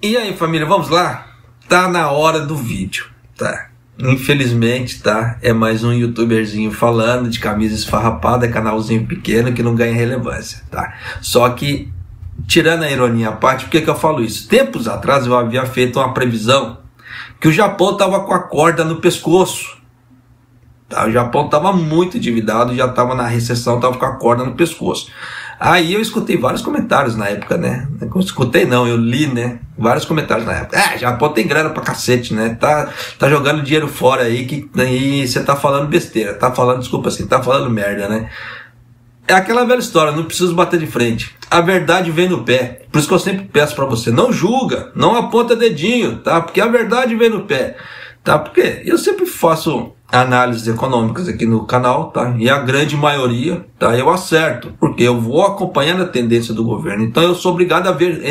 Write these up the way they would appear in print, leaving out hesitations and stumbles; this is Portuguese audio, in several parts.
E aí, família, vamos lá? Tá na hora do vídeo, tá? Infelizmente, tá? É mais um youtuberzinho falando de camisa esfarrapada, canalzinho pequeno que não ganha relevância, tá? Só que, tirando a ironia à parte, por que eu falo isso? Tempos atrás eu havia feito uma previsão que o Japão tava com a corda no pescoço. Tá? O Japão tava muito endividado, já tava na recessão, tava com a corda no pescoço. Aí eu escutei vários comentários na época, né? Não escutei não, eu li, né? Vários comentários na época. Japão tem grana pra cacete, né? Tá jogando dinheiro fora aí, e você tá falando besteira. Tá falando, desculpa assim, tá falando merda, né? É aquela velha história, não preciso bater de frente. A verdade vem no pé. Por isso que eu sempre peço pra você, não julga, não aponta dedinho, tá? Porque a verdade vem no pé, tá? Porque eu sempre faço análises econômicas aqui no canal, tá? E a grande maioria, tá? Eu acerto, porque eu vou acompanhando a tendência do governo. Então eu sou obrigado a ver,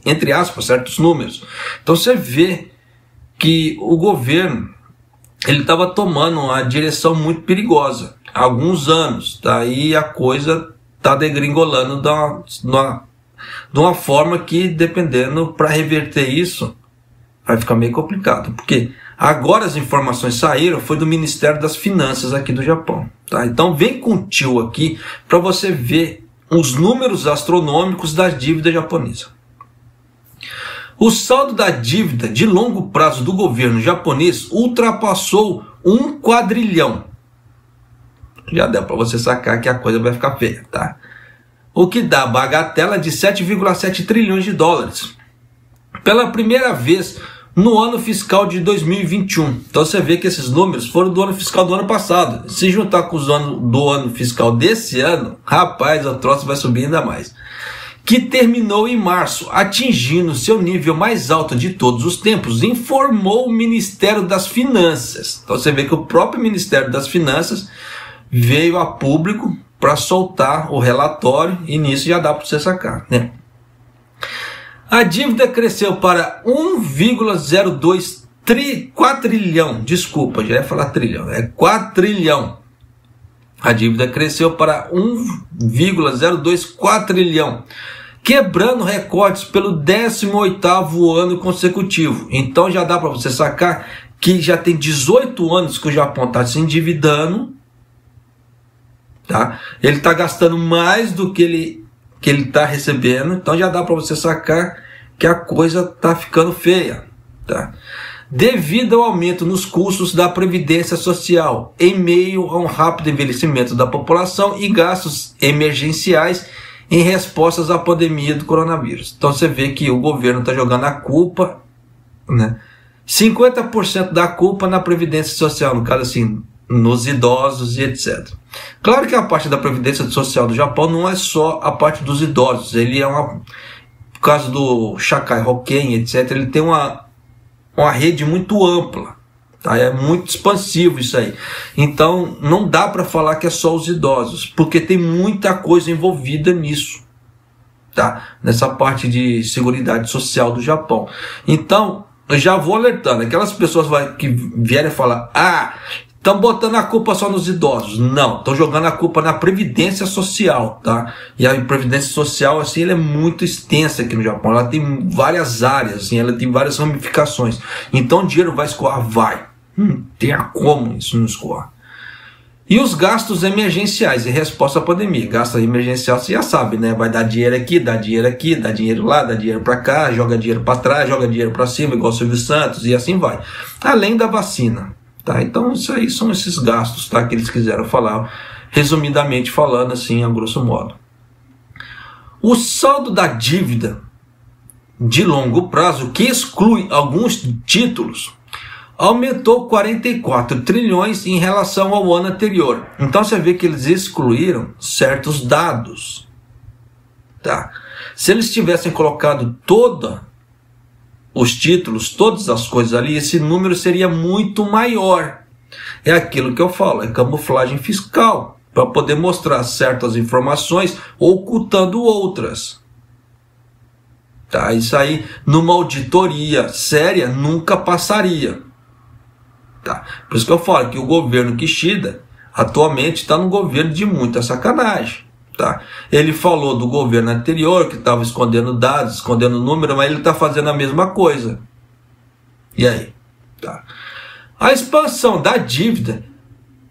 entre aspas, certos números. Então você vê que o governo, ele estava tomando uma direção muito perigosa há alguns anos, tá? E a coisa tá degringolando de uma forma que, dependendo, para reverter isso, vai ficar meio complicado. Porque agora as informações saíram, foi do Ministério das Finanças aqui do Japão, tá? Então vem com o tio aqui para você ver os números astronômicos da dívida japonesa. O saldo da dívida de longo prazo do governo japonês ultrapassou 1 quadrilhão. Já deu para você sacar que a coisa vai ficar feia, tá? O que dá a bagatela de 7,7 trilhões de dólares. Pela primeira vez no ano fiscal de 2021. Então você vê que esses números foram do ano fiscal do ano passado. Se juntar com os do ano fiscal desse ano, rapaz, o troço vai subir ainda mais. Que terminou em março, atingindo seu nível mais alto de todos os tempos, informou o Ministério das Finanças. Então você vê que o próprio Ministério das Finanças veio a público para soltar o relatório, e nisso já dá para você sacar, né? A dívida cresceu para 1,02 quatrilhão, desculpa, já ia falar trilhão, é quatrilhão. A dívida cresceu para 1,02 quatrilhão, quebrando recordes pelo 18º ano consecutivo. Então já dá para você sacar que já tem 18 anos que o Japão está se endividando, tá? Ele está gastando mais do que ele está recebendo, então já dá para você sacar que a coisa está ficando feia, tá? Devido ao aumento nos custos da Previdência Social, em meio a um rápido envelhecimento da população e gastos emergenciais em respostas à pandemia do coronavírus. Então você vê que o governo está jogando a culpa, né? 50% da culpa na Previdência Social, no caso assim, nos idosos e etc. Claro que a parte da Previdência Social do Japão não é só a parte dos idosos, ele é por causa do Shakai Hoken, etc., ele tem uma rede muito ampla, tá? É muito expansivo isso aí. Então não dá para falar que é só os idosos, porque tem muita coisa envolvida nisso, tá? Nessa parte de seguridade social do Japão. Então eu já vou alertando, aquelas pessoas que vierem falar, estão botando a culpa só nos idosos. Não, estão jogando a culpa na Previdência Social, tá? E a Previdência Social, assim, ela é muito extensa aqui no Japão. Ela tem várias áreas, assim, ela tem várias ramificações. Então o dinheiro vai escoar? Vai. Tem como isso não escoar. E os gastos emergenciais em resposta à pandemia. Gasto emergencial, você já sabe, né? Vai dar dinheiro aqui, dá dinheiro lá, dá dinheiro para cá, joga dinheiro para trás, joga dinheiro para cima, igual o Silvio Santos, e assim vai. Além da vacina. Tá, então isso aí são esses gastos, tá, que eles quiseram falar, resumidamente falando assim, a grosso modo. O saldo da dívida de longo prazo, que exclui alguns títulos, aumentou 44 trilhões em relação ao ano anterior. Então você vê que eles excluíram certos dados, tá? Se eles tivessem colocado os títulos, todas as coisas ali, esse número seria muito maior. É aquilo que eu falo, é camuflagem fiscal, para poder mostrar certas informações, ocultando outras. Tá? Isso aí, numa auditoria séria, nunca passaria. Tá? Por isso que eu falo que o governo Kishida, atualmente, está num governo de muita sacanagem. Tá? Ele falou do governo anterior que estava escondendo dados, escondendo número, mas ele está fazendo a mesma coisa. E aí? Tá. A expansão da dívida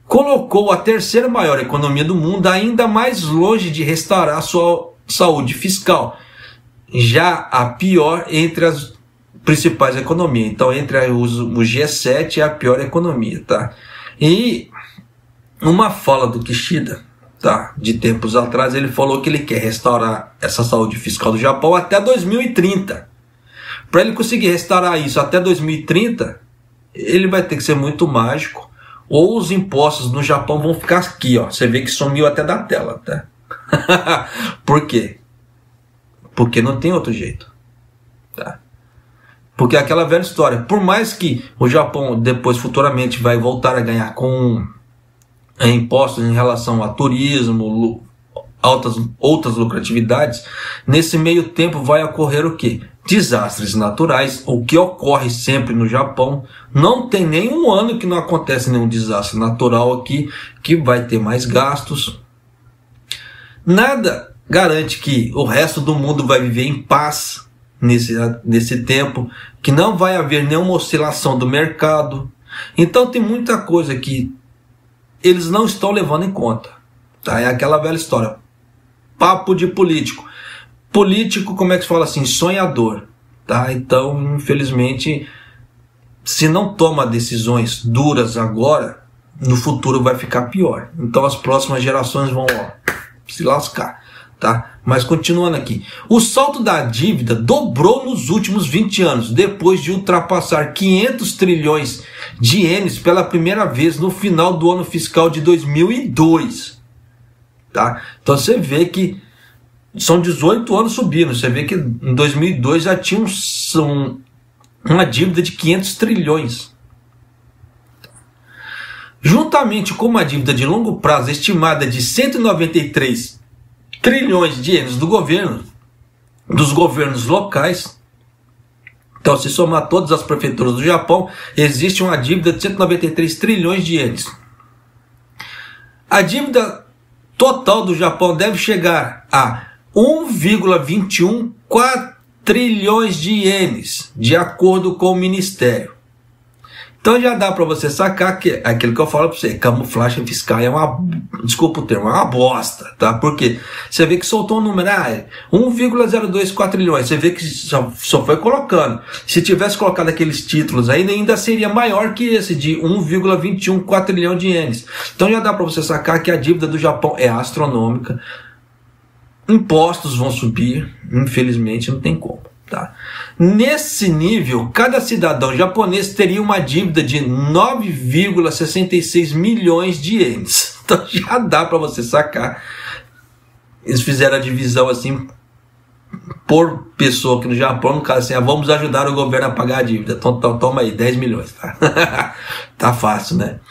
colocou a terceira maior economia do mundo ainda mais longe de restaurar sua saúde fiscal, já a pior entre as principais economias. Então, entre o G7 é a pior economia. Tá? E uma fala do Kishida, tá, de tempos atrás, ele falou que ele quer restaurar essa saúde fiscal do Japão até 2030. Para ele conseguir restaurar isso até 2030, ele vai ter que ser muito mágico, ou os impostos no Japão vão ficar aqui, ó. Você vê que sumiu até da tela, tá? Por quê? Porque não tem outro jeito, tá? Porque é aquela velha história, por mais que o Japão depois futuramente vai voltar a ganhar com impostos em relação a turismo, outras lucratividades, nesse meio tempo vai ocorrer o quê? Desastres naturais, o que ocorre sempre no Japão. Não tem nenhum ano que não acontece nenhum desastre natural aqui, que vai ter mais gastos. Nada garante que o resto do mundo vai viver em paz nesse tempo, que não vai haver nenhuma oscilação do mercado. Então tem muita coisa que eles não estão levando em conta. Tá? É aquela velha história. Papo de político. Político, como é que se fala assim? Sonhador. Tá? Então, infelizmente, se não toma decisões duras agora, no futuro vai ficar pior. Então as próximas gerações vão se lascar. Tá? Mas continuando aqui. O saldo da dívida dobrou nos últimos 20 anos, depois de ultrapassar 500 trilhões de ienes pela primeira vez no final do ano fiscal de 2002. Tá? Então você vê que são 18 anos subindo. Você vê que em 2002 já tinha uma dívida de 500 trilhões. Juntamente com uma dívida de longo prazo estimada de 193 trilhões de ienes dos governos locais. Então, se somar todas as prefeituras do Japão, existe uma dívida de 193 trilhões de ienes. A dívida total do Japão deve chegar a 1,21 quadrilhões de ienes, de acordo com o Ministério. Então já dá para você sacar que aquilo que eu falo para você, camuflagem fiscal é desculpa o termo, é uma bosta, tá? Porque você vê que soltou um número, 1,02 quadrilhões, você vê que só foi colocando. Se tivesse colocado aqueles títulos ainda seria maior que esse de 1,21 quadrilhão de ienes. Então já dá para você sacar que a dívida do Japão é astronômica. Impostos vão subir, infelizmente não tem como. Tá? Nesse nível, cada cidadão japonês teria uma dívida de 9,66 milhões de ienes. Então já dá para você sacar. Eles fizeram a divisão assim por pessoa aqui no Japão, no caso assim, vamos ajudar o governo a pagar a dívida. Então toma aí, 10 milhões. Tá, tá fácil, né?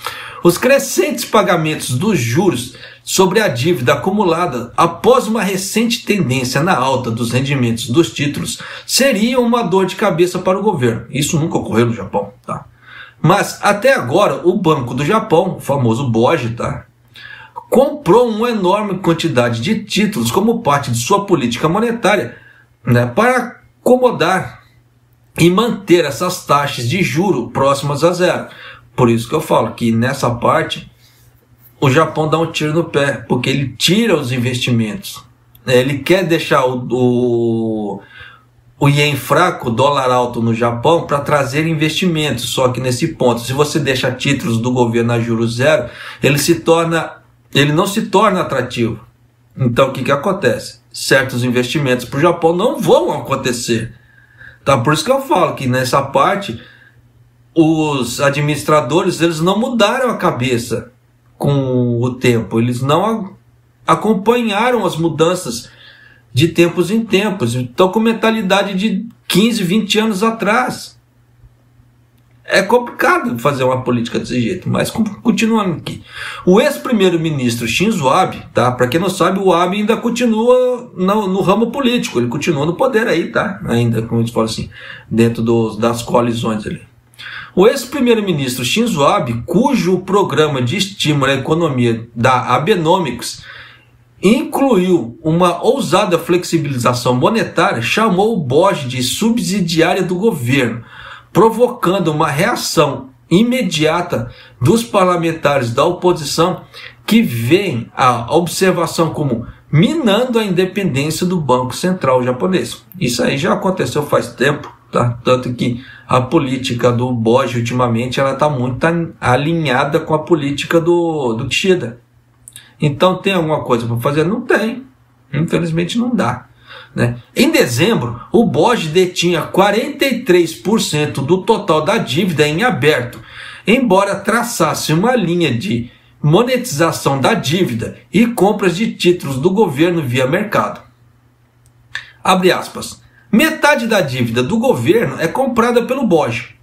Os crescentes pagamentos dos juros sobre a dívida acumulada após uma recente tendência na alta dos rendimentos dos títulos seriam uma dor de cabeça para o governo. Isso nunca ocorreu no Japão. Tá? Mas até agora o Banco do Japão, o famoso BOJ, tá? Comprou uma enorme quantidade de títulos como parte de sua política monetária, né, para acomodar e manter essas taxas de juro próximas a zero. Por isso que eu falo que nessa parte o Japão dá um tiro no pé, porque ele tira os investimentos. Ele quer deixar o ien fraco, o dólar alto no Japão, para trazer investimentos. Só que nesse ponto, se você deixa títulos do governo a juros zero, ele não se torna atrativo. Então o que acontece? Certos investimentos para o Japão não vão acontecer. Tá? Por isso que eu falo que nessa parte os administradores eles não mudaram a cabeça com o tempo, eles não acompanharam as mudanças de tempos em tempos, estão com mentalidade de 15, 20 anos atrás. É complicado fazer uma política desse jeito, mas continuando aqui. O ex-primeiro-ministro Shinzo Abe, tá? Para quem não sabe, o Abe ainda continua no ramo político, ele continua no poder aí, tá? Ainda, como eles falam assim, dentro das coalizões ali. O ex-primeiro-ministro Shinzo Abe, cujo programa de estímulo à economia da Abenomics incluiu uma ousada flexibilização monetária, chamou o BOJ de subsidiária do governo, provocando uma reação imediata dos parlamentares da oposição que veem a observação como minando a independência do Banco Central japonês. Isso aí já aconteceu faz tempo, tá? Tanto que a política do BOJ ultimamente ela está muito alinhada com a política do Kishida. Então tem alguma coisa para fazer? Não tem. Infelizmente não dá. Né? Em dezembro, o BOJ detinha 43% do total da dívida em aberto, embora traçasse uma linha de monetização da dívida e compras de títulos do governo via mercado. Abre aspas. Metade da dívida do governo é comprada pelo BOJ.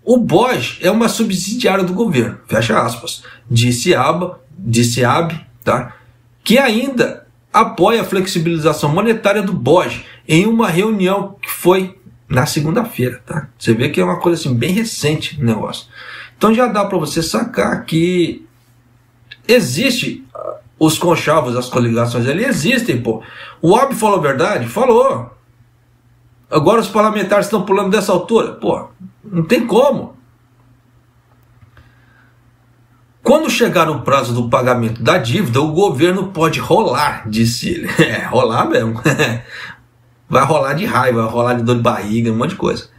O BOJ é uma subsidiária do governo, fecha aspas, disse Abe, tá? Que ainda apoia a flexibilização monetária do BOJ em uma reunião que foi na segunda-feira. Tá? Você vê que é uma coisa assim, bem recente o negócio. Então já dá para você sacar que existe os conchavos, as coligações ali existem, pô. O Abe falou a verdade? Falou. Agora os parlamentares estão pulando dessa altura. Pô, não tem como. Quando chegar o prazo do pagamento da dívida, o governo pode rolar, disse ele. É, rolar mesmo. Vai rolar de raiva, vai rolar de dor de barriga, um monte de coisa.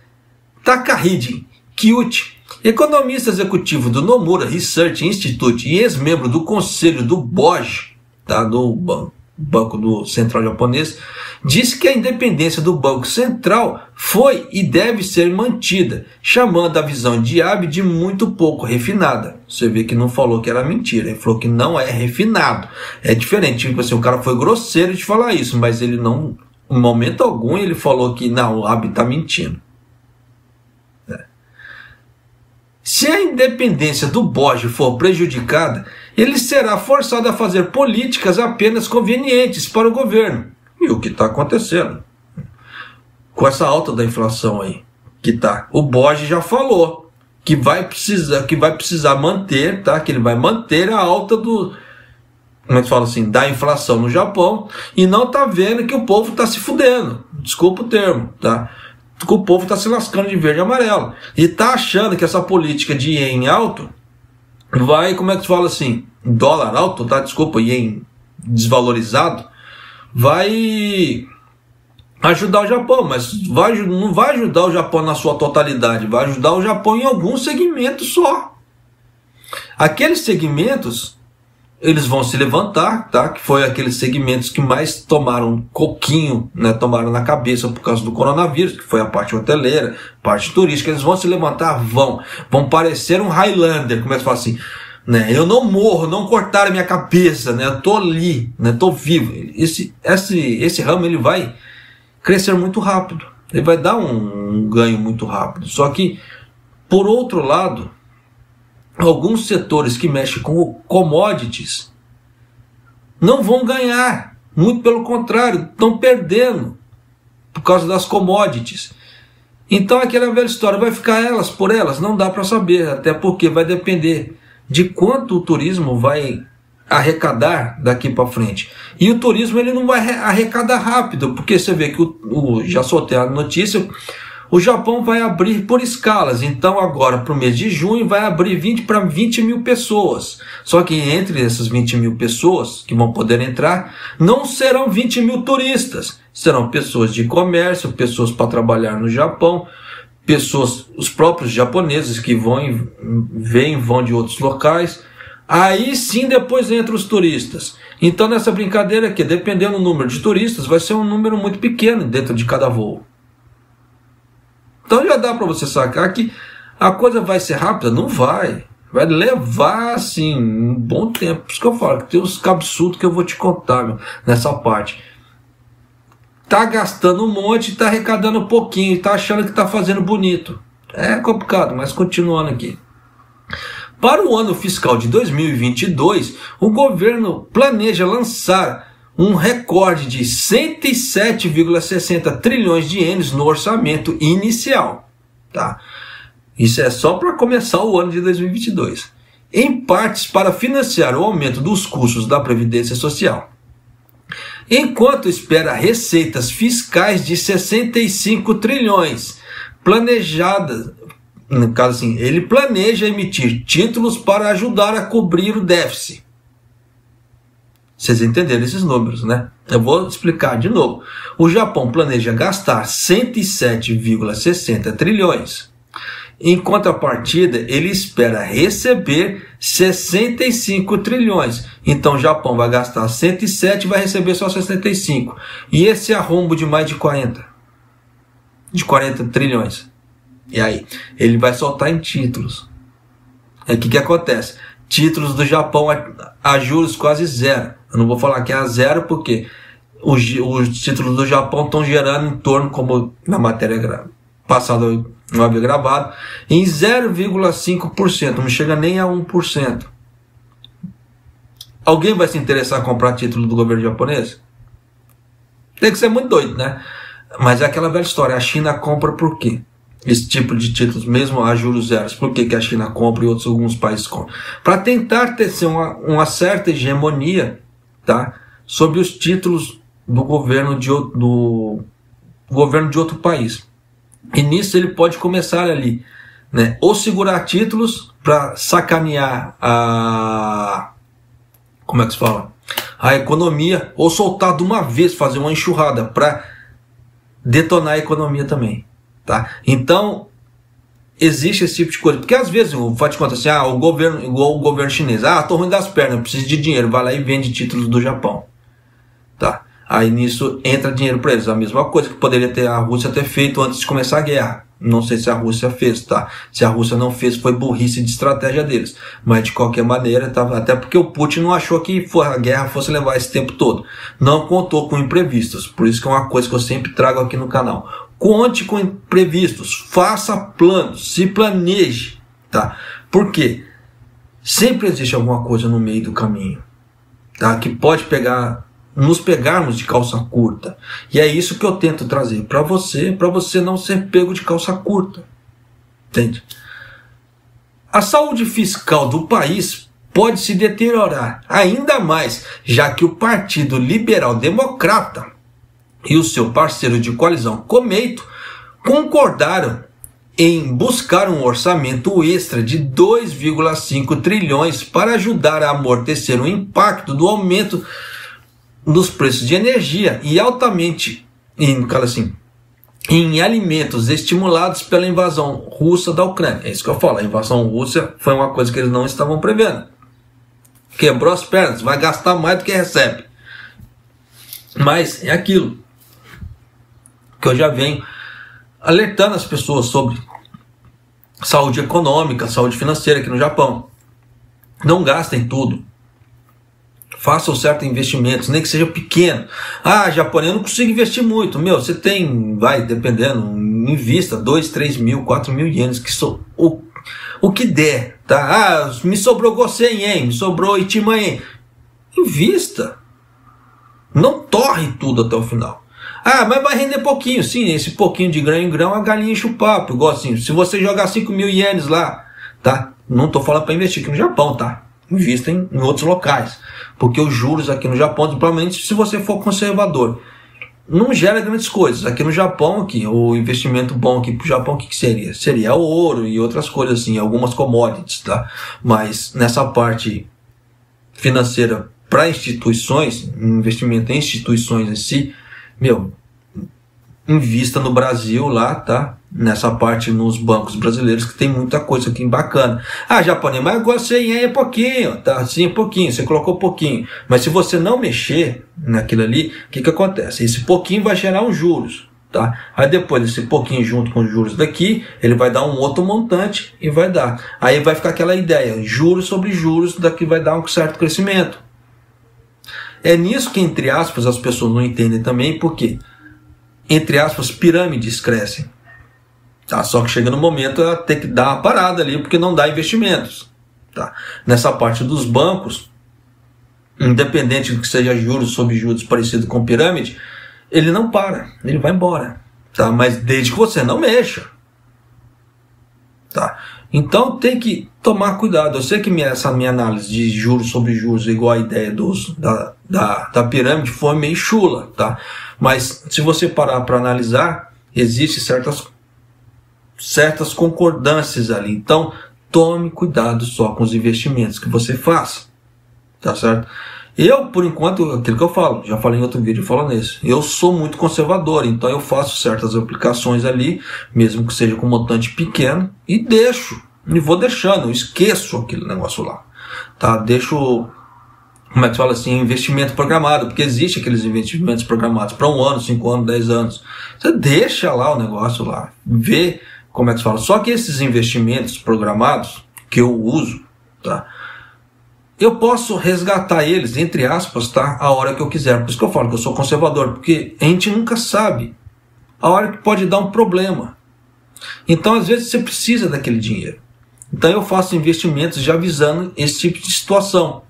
Takahide Kyuchi, economista executivo do Nomura Research Institute e ex-membro do conselho do BOJ, tá, do Banco do Central Japonês, disse que a independência do Banco Central foi e deve ser mantida, chamando a visão de Abe de muito pouco refinada. Você vê que não falou que era mentira, ele falou que não é refinado. É diferente, tipo assim, o cara foi grosseiro de falar isso, mas ele não, em momento algum, ele falou que não, o Abe está mentindo. Se a independência do BOJ for prejudicada, ele será forçado a fazer políticas apenas convenientes para o governo. E o que está acontecendo? Com essa alta da inflação aí, que tá. O BOJ já falou que vai precisar manter, tá? Que ele vai manter a alta do, como é que fala assim, da inflação no Japão, e não tá vendo que o povo está se fudendo. Desculpa o termo, tá? Que o povo está se lascando de verde e amarelo. E está achando que essa política de ien alto vai, como é que se fala assim, dólar alto, tá? Desculpa, ien desvalorizado, vai ajudar o Japão, mas não vai ajudar o Japão na sua totalidade, vai ajudar o Japão em alguns segmentos só. Aqueles segmentos, eles vão se levantar, tá? Que foi aqueles segmentos que mais tomaram coquinho, né? Tomaram na cabeça por causa do coronavírus, que foi a parte hoteleira, parte turística. Eles vão se levantar, vão parecer um Highlander, como é que se fala assim, né? Eu não morro, não cortaram minha cabeça, né? Eu tô ali, né? Tô vivo. Esse ramo ele vai crescer muito rápido, ele vai dar um ganho muito rápido. Só que, por outro lado, alguns setores que mexem com commodities não vão ganhar, muito pelo contrário, estão perdendo por causa das commodities. Então aquela velha história, vai ficar elas por elas? Não dá para saber, até porque vai depender de quanto o turismo vai arrecadar daqui para frente. E o turismo ele não vai arrecadar rápido, porque você vê que já soltei a notícia, o Japão vai abrir por escalas. Então agora para o mês de junho vai abrir 20 mil pessoas. Só que entre essas 20 mil pessoas que vão poder entrar, não serão 20 mil turistas, serão pessoas de comércio, pessoas para trabalhar no Japão, pessoas, os próprios japoneses que vão de outros locais. Aí sim depois entram os turistas. Então nessa brincadeira aqui, dependendo do número de turistas, vai ser um número muito pequeno dentro de cada voo. Então já dá para você sacar que a coisa vai ser rápida? Não vai. Vai levar assim um bom tempo. Por isso que eu falo que tem uns cabeçudos que eu vou te contar, meu, nessa parte. Tá gastando um monte, tá arrecadando um pouquinho, tá achando que tá fazendo bonito. É complicado, mas continuando aqui. Para o ano fiscal de 2022, o governo planeja lançar um recorde de 107,60 trilhões de ienes no orçamento inicial. Tá? Isso é só para começar o ano de 2022. Em partes para financiar o aumento dos custos da Previdência Social. enquanto espera receitas fiscais de 65 trilhões planejadas. No caso assim, ele planeja emitir títulos para ajudar a cobrir o déficit. Vocês entenderam esses números, né? Eu vou explicar de novo. O Japão planeja gastar 107,60 trilhões. Em contrapartida, ele espera receber 65 trilhões. Então o Japão vai gastar 107 e vai receber só 65. E esse arrombo de mais de 40 trilhões. E aí? Ele vai soltar em títulos. O que acontece? Títulos do Japão a juros quase zero. Eu não vou falar que é a zero porque os títulos do Japão estão gerando em torno, como na matéria passada não havia gravado, em 0,5%. Não chega nem a 1%. Alguém vai se interessar em comprar título do governo japonês? Tem que ser muito doido, né? Mas é aquela velha história. A China compra por quê? Esse tipo de títulos, mesmo a juros zeros. Por que a China compra e alguns países compram? Para tentar ter uma certa hegemonia, tá, sobre os títulos do governo de outro país. E nisso ele pode começar ali, né, ou segurar títulos para sacanear como é que se fala? A economia, ou soltar de uma vez, fazer uma enxurrada para detonar a economia também. Tá? Então, existe esse tipo de coisa. Porque às vezes, faz de conta assim, o governo, igual o governo chinês, tô ruim das pernas, preciso de dinheiro, vai lá e vende títulos do Japão. Tá? Aí nisso entra dinheiro para eles. A mesma coisa que poderia ter a Rússia ter feito antes de começar a guerra. Não sei se a Rússia fez, tá? Se a Rússia não fez, foi burrice de estratégia deles. Mas de qualquer maneira, até porque o Putin não achou que a guerra fosse levar esse tempo todo. Não contou com imprevistos. Por isso que é uma coisa que eu sempre trago aqui no canal. Conte com imprevistos, faça planos, se planeje, tá? Porque sempre existe alguma coisa no meio do caminho, tá? Que pode nos pegarmos de calça curta. E é isso que eu tento trazer para você não ser pego de calça curta. Entende? A saúde fiscal do país pode se deteriorar ainda mais, já que o Partido Liberal Democrata e o seu parceiro de coalizão Komeito concordaram em buscar um orçamento extra de 2,5 trilhões para ajudar a amortecer o impacto do aumento dos preços de energia e altamente em alimentos estimulados pela invasão russa da Ucrânia. É isso que eu falo, a invasão russa foi uma coisa que eles não estavam prevendo. Quebrou as pernas, vai gastar mais do que recebe. Mas é aquilo que eu já venho alertando as pessoas sobre saúde econômica, saúde financeira aqui no Japão. Não gastem tudo. Façam certos investimentos, nem que seja pequeno. Japonês, eu não consigo investir muito. Você tem, dependendo, invista 2, 3 mil, 4 mil ienes, que o que der, tá? Me sobrou Gosen ien, me sobrou Ichiman ien. Invista. Não torre tudo até o final. Mas vai render pouquinho. Sim, esse pouquinho de grão em grão, a galinha enche o papo. Igual assim, se você jogar 5 mil ienes lá, tá? Não tô falando para investir aqui no Japão, tá? Invista em outros locais. Porque os juros aqui no Japão, principalmente se você for conservador, não gera grandes coisas. Aqui no Japão, o investimento bom aqui pro Japão, o que seria? Seria ouro e outras coisas assim, algumas commodities, tá? Mas nessa parte financeira para instituições, investimento em instituições em si, invista no Brasil lá, tá? Nessa parte nos bancos brasileiros, que tem muita coisa aqui bacana. Japonês, mas agora você é pouquinho, tá? Assim, pouquinho, você colocou pouquinho. Mas se você não mexer naquilo ali, o que acontece? Esse pouquinho vai gerar uns juros, tá? Aí depois, esse pouquinho junto com os juros daqui, ele vai dar um outro montante e vai dar. Aí vai ficar aquela ideia, juros sobre juros, daqui vai dar um certo crescimento. É nisso que, entre aspas, as pessoas não entendem também, porque, entre aspas, pirâmides crescem. Tá? Só que chega no momento ela tem que dar uma parada ali, porque não dá investimentos. Tá? Nessa parte dos bancos, independente do que seja juros sobre juros parecido com pirâmide, ele não para, ele vai embora. Tá? Mas desde que você não mexa. Tá? Então tem que tomar cuidado. Eu sei que essa minha análise de juros sobre juros é igual a ideia da pirâmide foi meio chula, tá? Mas se você parar para analisar, existem certas concordâncias ali. Então, tome cuidado só com os investimentos que você faz, tá certo? Eu, por enquanto, aquilo que eu falo, já falei em outro vídeo falando nisso, eu sou muito conservador, então eu faço certas aplicações ali, mesmo que seja com montante pequeno, e deixo, e vou deixando, eu esqueço aquele negócio lá, tá? Deixo, como é que se fala assim, investimento programado, porque existe aqueles investimentos programados para 1 ano, 5 anos, 10 anos, você deixa lá o negócio lá, vê como é que se fala. Só que esses investimentos programados que eu uso, tá? Eu posso resgatar eles, entre aspas, tá? A hora que eu quiser. Por isso que eu falo que eu sou conservador, porque a gente nunca sabe a hora que pode dar um problema. Então, às vezes, você precisa daquele dinheiro. Então, eu faço investimentos já visando esse tipo de situação.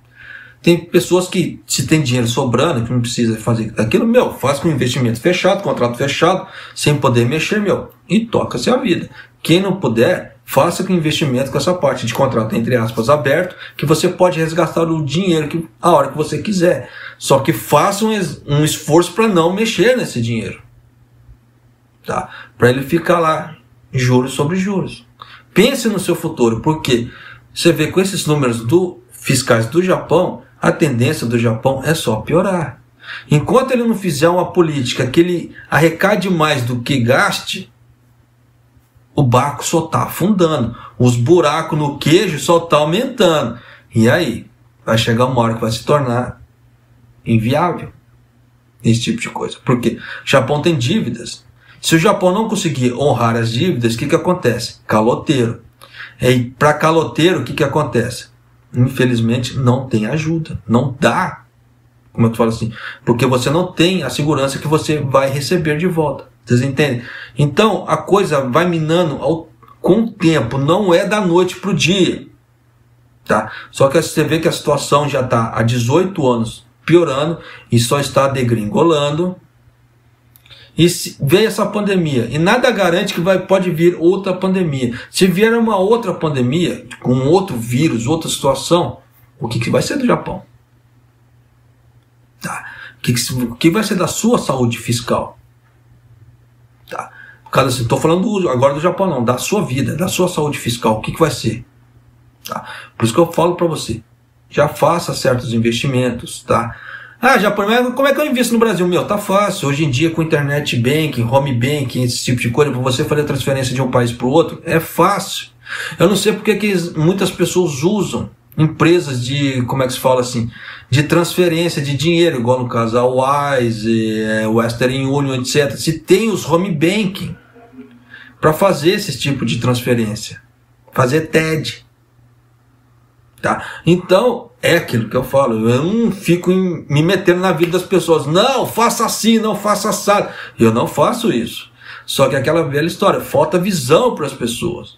Tem pessoas que, se tem dinheiro sobrando, que não precisa fazer aquilo, faz com investimento fechado, contrato fechado, sem poder mexer, e toca-se a vida. Quem não puder, faça com investimento com essa parte de contrato, entre aspas, aberto, que você pode resgatar o dinheiro a hora que você quiser. Só que faça um esforço para não mexer nesse dinheiro, tá? Para ele ficar lá, juros sobre juros. Pense no seu futuro, porque você vê com esses números fiscais do Japão, a tendência do Japão é só piorar. Enquanto ele não fizer uma política que ele arrecade mais do que gaste, o barco só está afundando. Os buracos no queijo só estão aumentando. E aí? Vai chegar uma hora que vai se tornar inviável esse tipo de coisa. Porque o Japão tem dívidas. Se o Japão não conseguir honrar as dívidas, o que acontece? Caloteiro. E para caloteiro, o que acontece? Infelizmente, não tem ajuda. Não dá. Como eu falo assim? Porque você não tem a segurança que você vai receber de volta. Vocês entendem? Então, a coisa vai minando com o tempo. Não é da noite para o dia. Tá? Só que você vê que a situação já está há 18 anos piorando e só está degringolando. E veio essa pandemia. E nada garante que pode vir outra pandemia. Se vier uma outra pandemia, com outro vírus, outra situação, o que vai ser do Japão? Tá? O que vai ser da sua saúde fiscal? Tá? Estou falando agora do Japão, não, da sua vida, da sua saúde fiscal. O que vai ser? Tá? Por isso que eu falo para você. Já faça certos investimentos, tá? Como é que eu invisto no Brasil? Tá fácil. Hoje em dia, com internet banking, home banking, esse tipo de coisa, para você fazer transferência de um país para o outro, é fácil. Eu não sei porque que muitas pessoas usam empresas de, como é que se fala assim, de transferência de dinheiro, igual no caso a Wise, Western Union, etc. Se tem os home banking para fazer esse tipo de transferência, fazer TED. Tá? Então, é aquilo que eu falo, eu não fico me metendo na vida das pessoas, não, faça assim, não faça assado. Eu não faço isso. Só que aquela velha história, falta visão para as pessoas.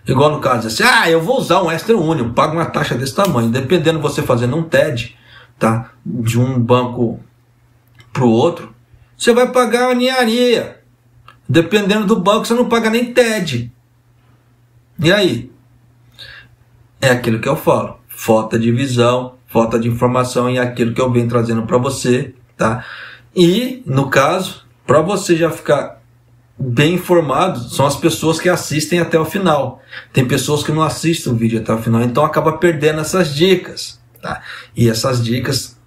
Igual no caso, assim, eu vou usar um Western Union, pago uma taxa desse tamanho, dependendo de você fazendo um TED, tá? De um banco para o outro, você vai pagar a ninharia. Dependendo do banco, você não paga nem TED. E aí? É aquilo que eu falo, falta de visão, falta de informação e aquilo que eu venho trazendo para você, tá? E, no caso, para você já ficar bem informado, são as pessoas que assistem até o final. Tem pessoas que não assistem o vídeo até o final, então acaba perdendo essas dicas, tá? E essas dicas,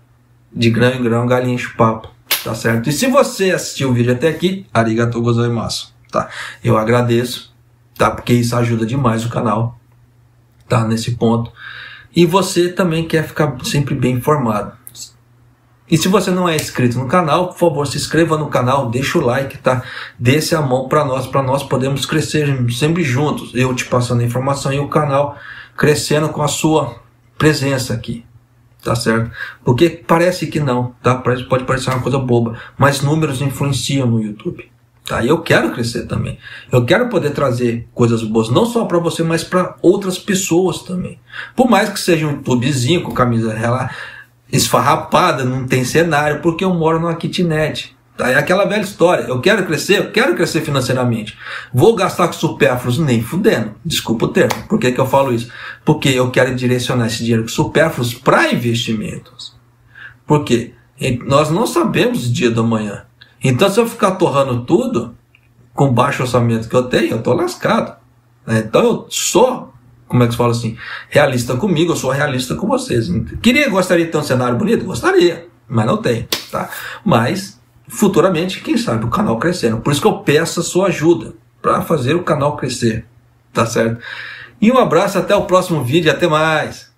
de grão em grão, galinha enche o papo, tá certo? E se você assistiu o vídeo até aqui, arigatou gozaimasu, tá? Eu agradeço, tá? Porque isso ajuda demais o canal. Tá, nesse ponto. E você também quer ficar sempre bem informado. E se você não é inscrito no canal, por favor, se inscreva no canal, deixa o like, tá? Desce a mão para nós podermos crescer sempre juntos. Eu te passando a informação e o canal crescendo com a sua presença aqui. Tá certo? Porque parece que não, tá? Pode parecer uma coisa boba, mas números influenciam no YouTube. Tá? E eu quero crescer também. Eu quero poder trazer coisas boas, não só para você, mas para outras pessoas também. Por mais que seja um YouTubezinho com camisa esfarrapada, não tem cenário, porque eu moro numa kitnet. Tá? É aquela velha história. Eu quero crescer financeiramente. Vou gastar com supérfluos nem fudendo. Desculpa o termo. Por que eu falo isso? Porque eu quero direcionar esse dinheiro com supérfluos para investimentos. Por quê? Nós não sabemos o dia do amanhã. Então, se eu ficar torrando tudo, com baixo orçamento que eu tenho, eu estou lascado. Então, eu sou, como é que se fala assim, realista comigo, eu sou realista com vocês. Gostaria de ter um cenário bonito? Gostaria, mas não tenho. Tá? Mas, futuramente, quem sabe o canal crescendo. Por isso que eu peço a sua ajuda para fazer o canal crescer. Tá certo? E um abraço, até o próximo vídeo, até mais!